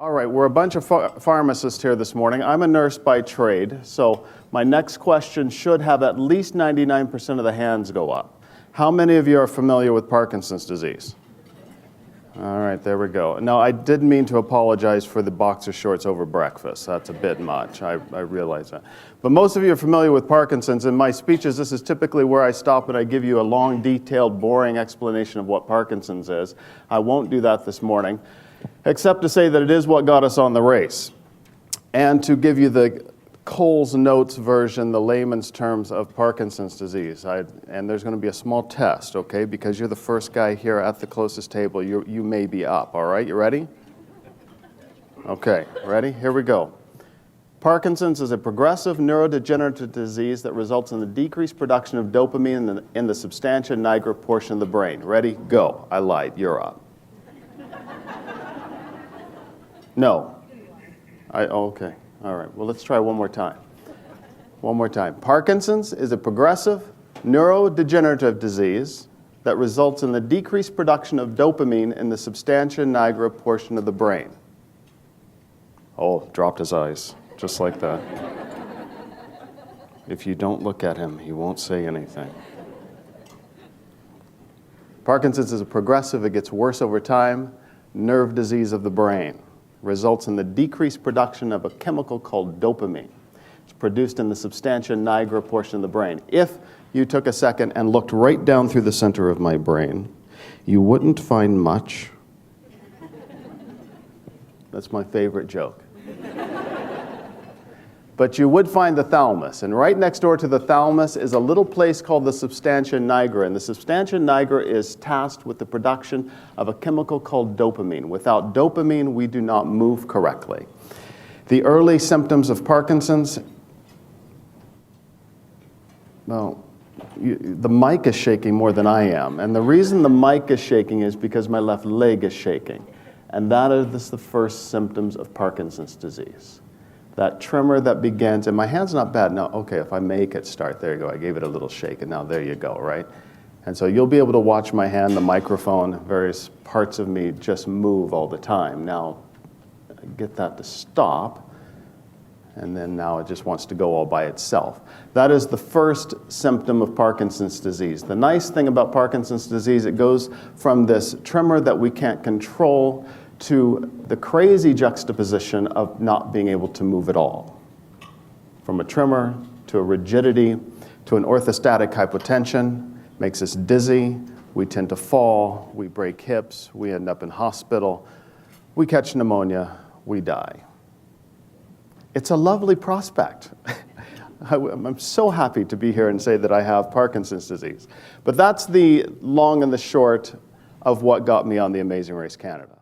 All right, we're a bunch of pharmacists here this morning. I'm a nurse by trade, so my next question should have at least 99% of the hands go up. How many of you are familiar with Parkinson's disease? All right, there we go. Now, I didn't mean to apologize for the boxer shorts over breakfast. That's a bit much. I realize that. But most of you are familiar with Parkinson's. In my speeches, this is typically where I stop and I give you a long, detailed, boring explanation of what Parkinson's is. I won't do that this morning, except to say that it is what got us on the race. And to give you the Cole's Notes version, the layman's terms of Parkinson's disease. And there's going to be a small test, okay? Because you're the first guy here at the closest table. You may be up, all right? You ready? Okay, ready? Here we go. Parkinson's is a progressive neurodegenerative disease that results in the decreased production of dopamine in the substantia nigra portion of the brain. Ready? Go. I lied. You're up. No. Okay. All right. Well, let's try one more time. One more time. Parkinson's is a progressive neurodegenerative disease that results in the decreased production of dopamine in the substantia nigra portion of the brain. Oh, dropped his eyes, just like that. If you don't look at him, he won't say anything. Parkinson's is a progressive, it gets worse over time, nerve disease of the brain. Results in the decreased production of a chemical called dopamine. It's produced in the substantia nigra portion of the brain. If you took a second and looked right down through the center of my brain, you wouldn't find much. That's my favorite joke. But you would find the thalamus, and right next door to the thalamus is a little place called the substantia nigra, and the substantia nigra is tasked with the production of a chemical called dopamine. Without dopamine, we do not move correctly. The early symptoms of Parkinson's, well, the mic is shaking more than I am, and the reason the mic is shaking is because my left leg is shaking, and that is the first symptoms of Parkinson's disease. That tremor that begins, and my hand's not bad. Now, okay, if I make it start, there you go. I gave it a little shake, and now there you go, right? And so you'll be able to watch my hand, the microphone, various parts of me just move all the time. Now, get that to stop, and then now it just wants to go all by itself. That is the first symptom of Parkinson's disease. The nice thing about Parkinson's disease, it goes from this tremor that we can't control to the crazy juxtaposition of not being able to move at all. From a tremor to a rigidity to an orthostatic hypotension, makes us dizzy, we tend to fall, we break hips, we end up in hospital, we catch pneumonia, we die. It's a lovely prospect. I'm so happy to be here and say that I have Parkinson's disease. But that's the long and the short of what got me on the Amazing Race Canada.